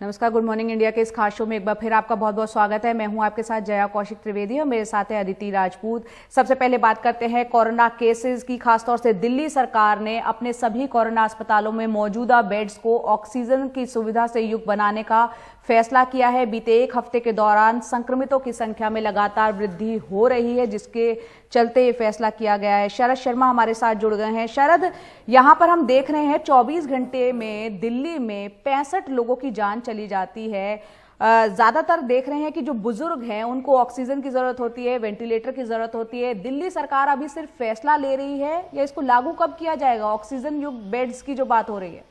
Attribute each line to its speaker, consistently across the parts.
Speaker 1: नमस्कार, good morning India के इस खास शो में एक बार फिर आपका बहुत बहुत स्वागत है। मैं हूं आपके साथ जया कौशिक त्रिवेदी और मेरे साथ है अदिति राजपूत। सबसे पहले बात करते हैं कोरोना केसेस की। खासतौर से दिल्ली सरकार ने अपने सभी कोरोना अस्पतालों में मौजूदा बेड्स को ऑक्सीजन की सुविधा से युक्त बनाने का फैसला किया है। बीते एक हफ्ते के दौरान संक्रमितों की संख्या में लगातार वृद्धि हो रही है, जिसके चलते ये फैसला किया गया है। शरद शर्मा हमारे साथ जुड़ गए हैं। शरद, यहां पर हम देख रहे हैं 24 घंटे में दिल्ली में 65 लोगों की जान चली जाती है। ज्यादातर देख रहे हैं कि जो बुजुर्ग हैं उनको ऑक्सीजन की जरूरत होती है, वेंटिलेटर की जरूरत होती है। दिल्ली सरकार अभी सिर्फ फैसला ले रही है या इसको लागू कब किया जाएगा? ऑक्सीजन युक्त बेड्स की जो बात हो रही है।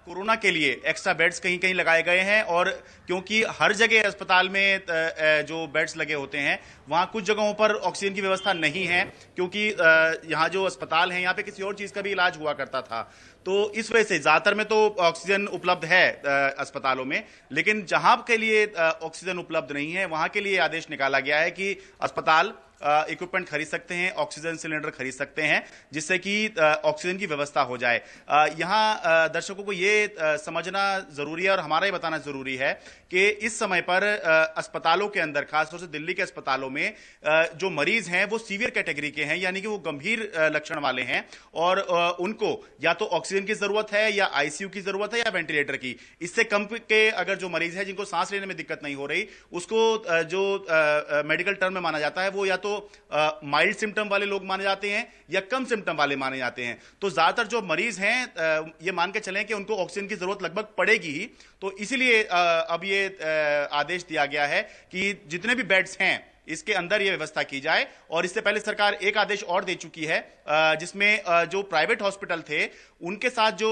Speaker 2: कोरोना के लिए एक्स्ट्रा बेड्स कहीं कहीं लगाए गए हैं, और क्योंकि हर जगह अस्पताल में जो बेड्स लगे होते हैं वहाँ कुछ जगहों पर ऑक्सीजन की व्यवस्था नहीं है, क्योंकि यहाँ जो अस्पताल है यहाँ पे किसी और चीज़ का भी इलाज हुआ करता था। तो इस वजह से ज़्यादातर में तो ऑक्सीजन उपलब्ध है अस्पतालों में, लेकिन जहाँ के लिए ऑक्सीजन उपलब्ध नहीं है वहाँ के लिए आदेश निकाला गया है कि अस्पताल इक्विपमेंट खरीद सकते हैं, ऑक्सीजन सिलेंडर खरीद सकते हैं, जिससे कि ऑक्सीजन की व्यवस्था हो जाए। यहाँ दर्शकों को ये समझना जरूरी है और हमारा ये बताना जरूरी है कि इस समय पर अस्पतालों के अंदर, खासतौर से दिल्ली के अस्पतालों में जो मरीज हैं वो सीवियर कैटेगरी के हैं, यानी कि वो गंभीर लक्षण वाले हैं, और उनको या तो ऑक्सीजन की जरूरत है या आईसीयू की जरूरत है या वेंटिलेटर की। इससे कम के अगर जो मरीज है जिनको सांस लेने में दिक्कत नहीं हो रही, उसको जो मेडिकल टर्म में माना जाता है वो या तो माइल्ड सिम्टम वाले लोग माने जाते हैं या कम सिम्टम वाले माने जाते हैं। तो ज्यादातर जो मरीज हैं ये मान के चलें कि उनको ऑक्सीजन की जरूरत लगभग पड़ेगी ही। तो इसीलिए अब ये आदेश दिया गया है कि जितने भी बेड्स हैं इसके अंदर यह व्यवस्था की जाए। और इससे पहले सरकार एक आदेश और दे चुकी है, जिसमें जो प्राइवेट हॉस्पिटल थे उनके साथ जो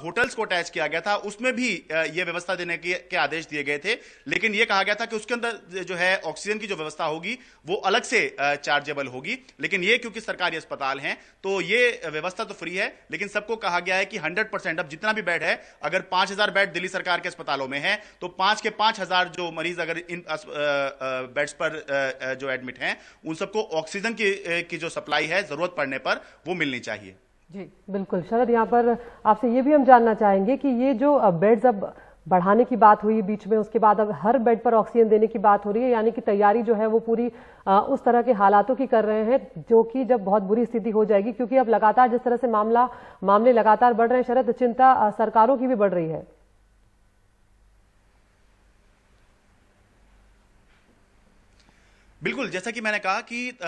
Speaker 2: होटल्स को अटैच किया गया था उसमें भी यह व्यवस्था देने के आदेश दिए गए थे, लेकिन यह कहा गया था कि उसके अंदर जो है ऑक्सीजन की जो व्यवस्था होगी वो अलग से चार्जेबल होगी। लेकिन ये क्योंकि सरकारी अस्पताल हैं तो ये व्यवस्था तो फ्री है, लेकिन सबको कहा गया है कि 100% अब जितना भी बेड है, अगर 5000 बेड दिल्ली सरकार के अस्पतालों में है तो 5 के 5000 जो मरीज अगर इन बेड्स पर जो एडमिट हैं उन सबको ऑक्सीजन की जो सप्लाई है जरूरत पड़ने पर वो मिलनी चाहिए।
Speaker 3: जी बिल्कुल शरद, यहाँ पर आपसे ये भी हम जानना चाहेंगे कि ये जो बेड्स अब बढ़ाने की बात हुई बीच में, उसके बाद अब हर बेड पर ऑक्सीजन देने की बात हो रही है, यानी कि तैयारी जो है वो पूरी उस तरह के हालातों की कर रहे हैं जो कि जब बहुत बुरी स्थिति हो जाएगी, क्योंकि अब लगातार जिस तरह से मामले लगातार बढ़ रहे हैं शरद, चिंता सरकारों की भी बढ़ रही है।
Speaker 2: बिल्कुल, जैसा कि मैंने कहा कि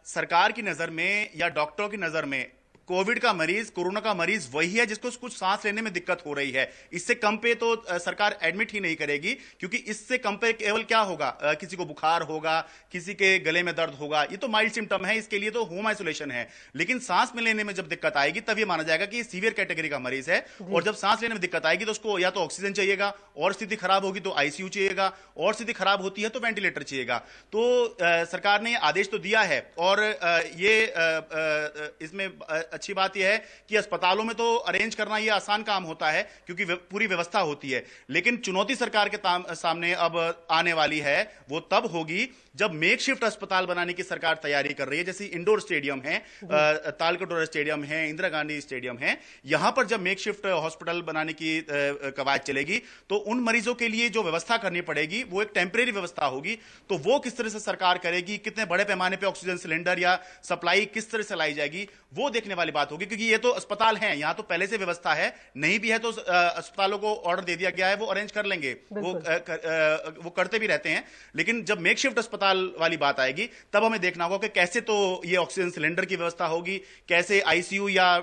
Speaker 2: सरकार की नजर में या डॉक्टरों की नजर में कोविड का मरीज, कोरोना का मरीज वही है जिसको कुछ सांस लेने में दिक्कत हो रही है। इससे कम पे तो सरकार एडमिट ही नहीं करेगी, क्योंकि इससे कम पे केवल क्या होगा, किसी को बुखार होगा, किसी के गले में दर्द होगा, ये तो माइल्ड सिम्टम है, इसके लिए तो होम आइसोलेशन है। लेकिन सांस में लेने में जब दिक्कत आएगी तब ये माना जाएगा कि सीवियर कैटेगरी का मरीज है, और जब सांस लेने में दिक्कत आएगी तो उसको या तो ऑक्सीजन चाहिएगा, और स्थिति खराब होगी तो आईसीयू चाहिएगा, और स्थिति खराब होती है तो वेंटिलेटर चाहिएगा। तो सरकार ने आदेश तो दिया है, और ये इसमें अच्छी बात यह है कि अस्पतालों में तो अरेंज करना यह आसान काम होता है क्योंकि पूरी व्यवस्था होती है, लेकिन चुनौती सरकार के सामने अब आने वाली है वो तब होगी जब मेकशिफ्ट अस्पताल बनाने की सरकार तैयारी कर रही है। जैसे इंडोर स्टेडियम है, तालकटोरा स्टेडियम है, इंदिरा गांधी स्टेडियम है, यहां पर जब मेकशिफ्ट हॉस्पिटल बनाने की कवायद चलेगी तो उन मरीजों के लिए जो व्यवस्था करनी पड़ेगी वो एक टेम्परेरी व्यवस्था होगी। तो वो किस तरह से सरकार करेगी, कितने बड़े पैमाने पर ऑक्सीजन सिलेंडर या सप्लाई किस तरह से लाई जाएगी, वो देखने वाली बात होगी, क्योंकि ये तो अस्पताल हैं, यहां तो पहले से व्यवस्था है। नहीं भी है तो अस्पतालों को ऑर्डर दे दिया गया है, वो अरेंज कर लेंगे, वो करते भी रहते हैं। लेकिन जब मेकशिफ्ट अस्पताल वाली बात आएगी तब हमें देखना होगा कि कैसे तो ये ऑक्सीजन सिलेंडर की व्यवस्था होगी, कैसे आईसीयू या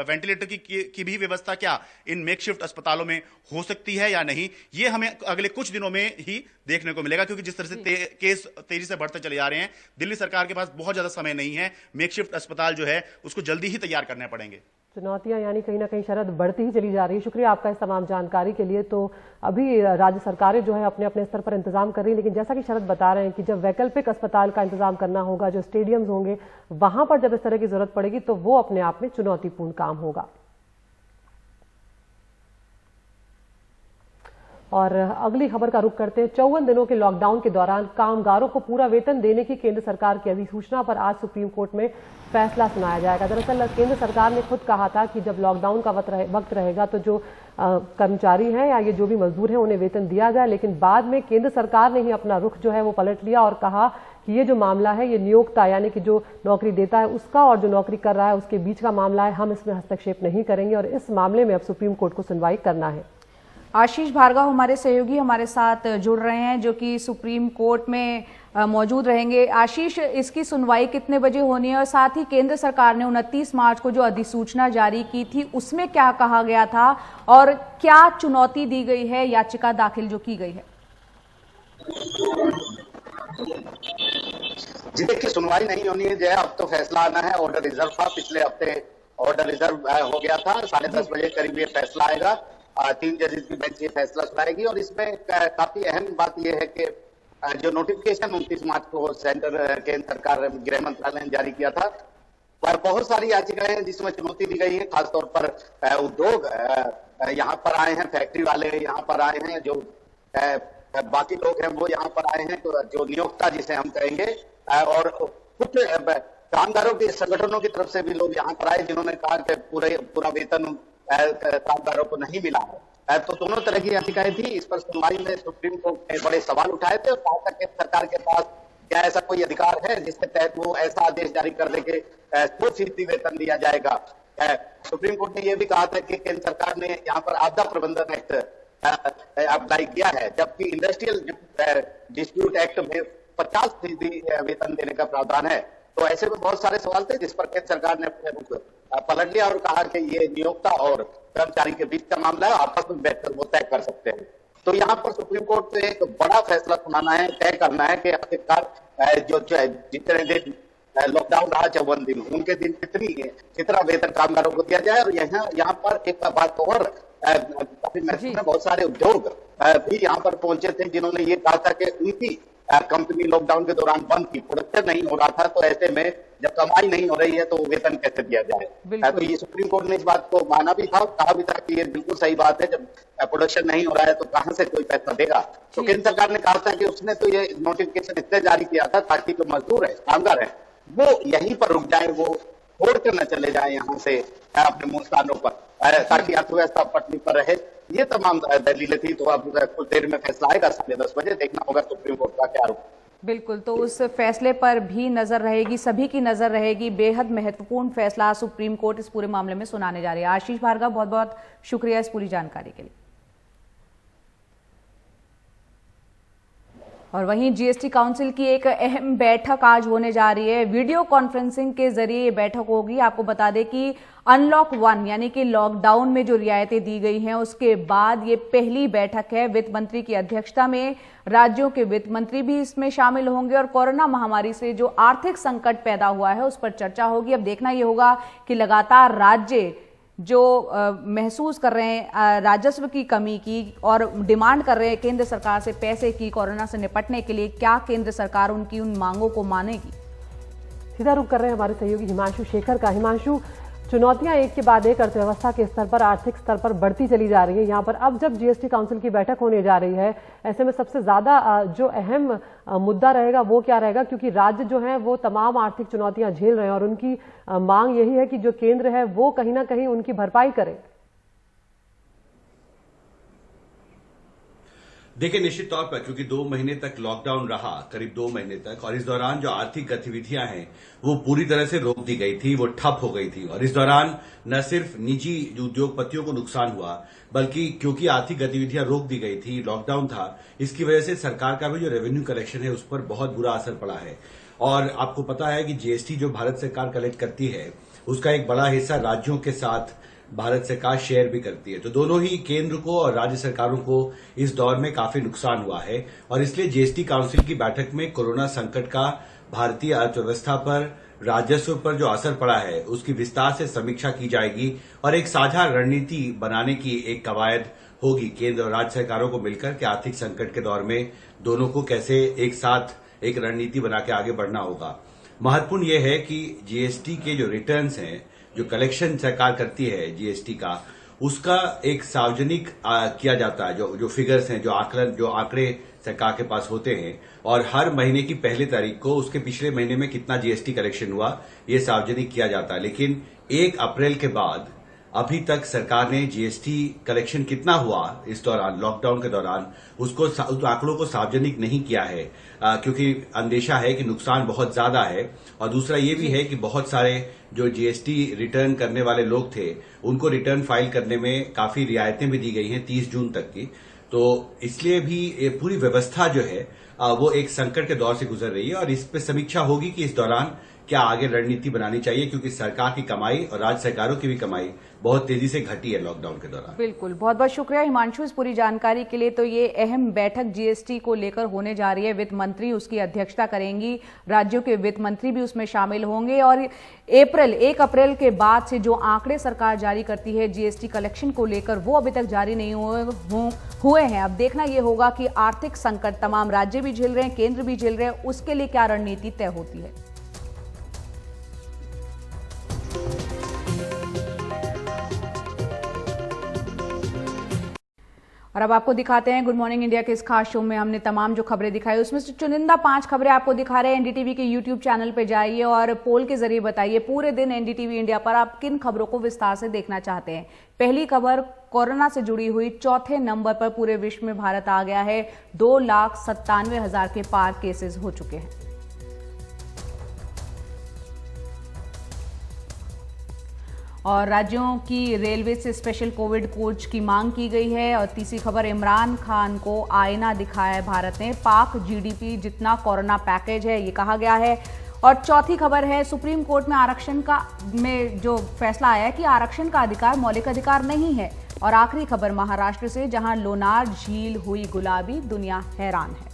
Speaker 2: वेंटिलेटर की भी व्यवस्था क्या इन मेकशिफ्ट अस्पतालों में हो सकती है या नहीं, ये हमें अगले कुछ दिनों में ही देखने को मिलेगा। क्योंकि जिस तरह से केस तेजी से बढ़ते चले जा रहे हैं, दिल्ली सरकार के पास बहुत ज्यादा समय नहीं है, मेकशिफ्ट अस्पताल जो है उसको जल्दी ही तैयार करने पड़ेंगे।
Speaker 3: चुनौतियां यानी कहीं ना कहीं शरद बढ़ती ही चली जा रही है। शुक्रिया आपका इस तमाम जानकारी के लिए। तो अभी राज्य सरकारें जो है अपने अपने स्तर पर इंतजाम कर रही है, लेकिन जैसा कि शरद बता रहे हैं कि जब वैकल्पिक अस्पताल का इंतजाम करना होगा, जो स्टेडियम्स होंगे वहां पर जब इस तरह की जरूरत पड़ेगी तो वो अपने आप में चुनौतीपूर्ण काम होगा। और अगली खबर का रुख करते हैं। 54 दिनों के लॉकडाउन के दौरान कामगारों को पूरा वेतन देने की केंद्र सरकार की अधिसूचना पर आज सुप्रीम कोर्ट में फैसला सुनाया जाएगा। दरअसल केंद्र सरकार ने खुद कहा था कि जब लॉकडाउन का वक्त रहेगा तो जो कर्मचारी हैं या ये जो भी मजदूर हैं उन्हें वेतन दिया जाए, लेकिन बाद में केंद्र सरकार ने ही अपना रुख जो है वो पलट लिया और कहा कि ये जो मामला है ये नियोक्ता यानी कि जो नौकरी देता है उसका और जो नौकरी कर रहा है उसके बीच का मामला है, हम इसमें हस्तक्षेप नहीं करेंगे और इस मामले में अब सुप्रीम कोर्ट को सुनवाई करना है।
Speaker 1: आशीष भार्गव हमारे सहयोगी हमारे साथ जुड़ रहे हैं जो कि सुप्रीम कोर्ट में मौजूद रहेंगे। आशीष, इसकी सुनवाई कितने बजे होनी है और साथ ही केंद्र सरकार ने 29 मार्च को जो अधिसूचना जारी की थी उसमें क्या कहा गया था और क्या चुनौती दी गई है याचिका दाखिल जो की गई है?
Speaker 4: जी देखिए, सुनवाई नहीं होनी है जय, अब तो फैसला आना है। ऑर्डर रिजर्व था, पिछले हफ्ते ऑर्डर रिजर्व हो गया था। 10:30 बजे करीब ये फैसला आएगा। 3 जजेस की बेंच ये फैसला सुनाएगी और इसमें काफी अहम बात यह है कि जो नोटिफिकेशन 29 मार्च को केंद्र सरकार गृह मंत्रालय ने जारी किया था, पर बहुत सारी याचिकाएं हैं जिसमें चुनौती दी गई है। खासतौर पर उद्योग यहाँ पर आए हैं, फैक्ट्री वाले यहाँ पर आए हैं, जो बाकी लोग हैं वो यहाँ पर आए हैं, तो जो नियोक्ता जिसे हम कहेंगे, और कुछ कामगारों के संगठनों की तरफ से भी लोग यहाँ पर आए जिन्होंने कहा कि पूरा वेतन कामगारों को नहीं मिला है। तो दोनों तरह की याचिकाएं थी। इस पर सुनवाई में सुप्रीम कोर्ट ने बड़े सवाल उठाए थे और कहा था कि सरकार के पास क्या ऐसा कोई अधिकार है जिसके तहत वो ऐसा आदेश जारी कर दे कि 100% वेतन दिया जाएगा। सुप्रीम कोर्ट ने यह भी कहा था कि केंद्र सरकार ने यहाँ पर आपदा प्रबंधन एक्ट अप्लाई किया है, जबकि इंडस्ट्रियल डिस्प्यूट एक्ट में 50% वेतन देने का प्रावधान है। तो ऐसे में बहुत सारे सवाल थे जिस पर केंद्र सरकार ने अपने रुख पलट लिया और कहा कि ये नियोक्ता और कर्मचारी के बीच का मामला है, आपस में बैठकर वो तय कर सकते हैं। तो यहाँ पर सुप्रीम कोर्ट को एक बड़ा फैसला सुनाना है, तय करना है कि आखिरकार जो जितने दिन लॉकडाउन रहा 54 दिन, उनके दिन कितना वेतन कामगारों को दिया जाए। और यहाँ पर एक बात और काफी महत्वपूर्ण है, बहुत सारे उद्योग भी यहाँ पर पहुंचे थे जिन्होंने ये कहा था कि उनकी कंपनी लॉकडाउन के दौरान बंद थी, प्रोडक्शन नहीं हो रहा था, तो ऐसे में जब कमाई नहीं हो रही है तो वेतन कैसे दिया जाए। तो ये सुप्रीम कोर्ट ने इस बात को माना भी था, कहा भी था कि ये बिल्कुल सही बात है, जब प्रोडक्शन नहीं हो रहा है तो कहां से कोई पैसा देगा। तो केंद्र सरकार ने कहा था कि उसने तो ये नोटिफिकेशन इसलिए जारी किया था ताकि जो मजदूर है, कामगार है, वो यहीं पर रुक जाए, वो छोड़ कर न चले जाए यहाँ से अपने मूल स्थानों पर, ताकि अर्थव्यवस्था पटरी पर रहे। ये तमाम दलीलें थी। तो अब कुछ देर में फैसला आएगा 10:30 बजे, देखना होगा सुप्रीम कोर्ट का क्या रुख।
Speaker 1: बिल्कुल, तो उस फैसले पर भी नजर रहेगी, सभी की नजर रहेगी। बेहद महत्वपूर्ण फैसला सुप्रीम कोर्ट इस पूरे मामले में सुनाने जा रही है। आशीष भार्गव, बहुत बहुत शुक्रिया इस पूरी जानकारी के लिए। और वहीं जीएसटी काउंसिल की एक अहम बैठक आज होने जा रही है। वीडियो कॉन्फ्रेंसिंग के जरिए ये बैठक होगी। आपको बता दें कि अनलॉक 1 यानी कि लॉकडाउन में जो रियायतें दी गई हैं उसके बाद ये पहली बैठक है। वित्त मंत्री की अध्यक्षता में राज्यों के वित्त मंत्री भी इसमें शामिल होंगे और कोरोना महामारी से जो आर्थिक संकट पैदा हुआ है उस पर चर्चा होगी। अब देखना ये होगा कि लगातार राज्य जो महसूस कर रहे हैं राजस्व की कमी की और डिमांड कर रहे हैं केंद्र सरकार से पैसे की कोरोना से निपटने के लिए, क्या केंद्र सरकार उनकी उन मांगों को मानेगी?
Speaker 3: सीधा रुख कर रहे हैं हमारे सहयोगी हिमांशु शेखर का। हिमांशु, चुनौतियां एक के बाद एक अर्थव्यवस्था के स्तर पर, आर्थिक स्तर पर बढ़ती चली जा रही है। यहाँ पर अब जब जीएसटी काउंसिल की बैठक होने जा रही है, ऐसे में सबसे ज्यादा जो अहम मुद्दा रहेगा वो क्या रहेगा? क्योंकि राज्य जो है वो तमाम आर्थिक चुनौतियां झेल रहे हैं और उनकी मांग यही है कि जो केंद्र है वो कहीं ना कहीं उनकी भरपाई करे।
Speaker 5: देखिए, निश्चित तौर पर क्योंकि 2 महीने तक लॉकडाउन रहा, करीब 2 महीने तक, और इस दौरान जो आर्थिक गतिविधियां हैं वो पूरी तरह से रोक दी गई थी, वो ठप हो गई थी। और इस दौरान न सिर्फ निजी उद्योगपतियों को नुकसान हुआ, बल्कि क्योंकि आर्थिक गतिविधियां रोक दी गई थी, लॉकडाउन था, इसकी वजह से सरकार का भी जो रेवेन्यू कलेक्शन है उस पर बहुत बुरा असर पड़ा है। और आपको पता है कि जीएसटी जो भारत सरकार कलेक्ट करती है उसका एक बड़ा हिस्सा राज्यों के साथ भारत सरकार शेयर भी करती है। तो दोनों ही केंद्र को और राज्य सरकारों को इस दौर में काफी नुकसान हुआ है और इसलिए जीएसटी काउंसिल की बैठक में कोरोना संकट का भारतीय अर्थव्यवस्था पर, राजस्व पर जो असर पड़ा है उसकी विस्तार से समीक्षा की जाएगी और एक साझा रणनीति बनाने की एक कवायद होगी केंद्र और राज्य सरकारों को मिलकर कि आर्थिक संकट के दौर में दोनों को कैसे एक साथ एक रणनीति बना के आगे बढ़ना होगा। महत्वपूर्ण यह है कि जीएसटी के जो रिटर्न्स हैं, जो कलेक्शन सरकार करती है जीएसटी का, उसका एक सार्वजनिक किया जाता है। जो फिगर्स हैं, जो आंकड़े सरकार के पास होते हैं, और हर महीने की पहली तारीख को उसके पिछले महीने में कितना जीएसटी कलेक्शन हुआ ये सार्वजनिक किया जाता है। लेकिन 1 अप्रैल के बाद अभी तक सरकार ने जीएसटी कलेक्शन कितना हुआ इस दौरान, लॉकडाउन के दौरान, उस आंकड़ों को सार्वजनिक नहीं किया है, क्योंकि अंदेशा है कि नुकसान बहुत ज्यादा है। और दूसरा ये भी है कि बहुत सारे जो जीएसटी रिटर्न करने वाले लोग थे उनको रिटर्न फाइल करने में काफी रियायतें भी दी गई हैं 30 जून तक की। तो इसलिए भी ये पूरी व्यवस्था जो है वो एक संकट के दौर से गुजर रही है, और इस पे समीक्षा होगी कि इस दौरान क्या आगे रणनीति बनानी चाहिए, क्योंकि सरकार की कमाई और राज्य सरकारों की भी कमाई बहुत तेजी से घटी है लॉकडाउन के दौरान।
Speaker 1: बिल्कुल, बहुत बहुत शुक्रिया हिमांशु इस पूरी जानकारी के लिए। तो ये अहम बैठक जीएसटी को लेकर होने जा रही है। वित्त मंत्री उसकी अध्यक्षता करेंगी, राज्यों के वित्त मंत्री भी उसमें शामिल होंगे, और 1 अप्रैल के बाद से जो आंकड़े सरकार जारी करती है जीएसटी कलेक्शन को लेकर वो अभी तक जारी नहीं हुए हैं। अब देखना यह होगा कि आर्थिक संकट तमाम राज्य भी झेल रहे हैं, केंद्र भी झेल रहे हैं, उसके लिए क्या रणनीति तय होती है। और अब आपको दिखाते हैं गुड मॉर्निंग इंडिया के इस खास शो में हमने तमाम जो खबरें दिखाई उसमें से चुनिंदा 5 खबरें आपको दिखा रहे हैं। एनडीटीवी के यूट्यूब चैनल पे जाइए और पोल के जरिए बताइए पूरे दिन एनडीटीवी इंडिया पर आप किन खबरों को विस्तार से देखना चाहते हैं। पहली खबर कोरोना से जुड़ी हुई, चौथे नंबर पर पूरे विश्व में भारत आ गया है। 2,97,000 के पार केसेस हो चुके हैं। और राज्यों की रेलवे से स्पेशल कोविड कोच की मांग की गई है। और तीसरी खबर, इमरान खान को आईना दिखाया है भारत ने, पाक जीडीपी जितना कोरोना पैकेज है ये कहा गया है। और चौथी खबर है, सुप्रीम कोर्ट में आरक्षण में जो फैसला आया है कि आरक्षण का अधिकार मौलिक अधिकार नहीं है। और आखिरी खबर महाराष्ट्र से, जहां लोनार झील हुई गुलाबी, दुनिया हैरान है।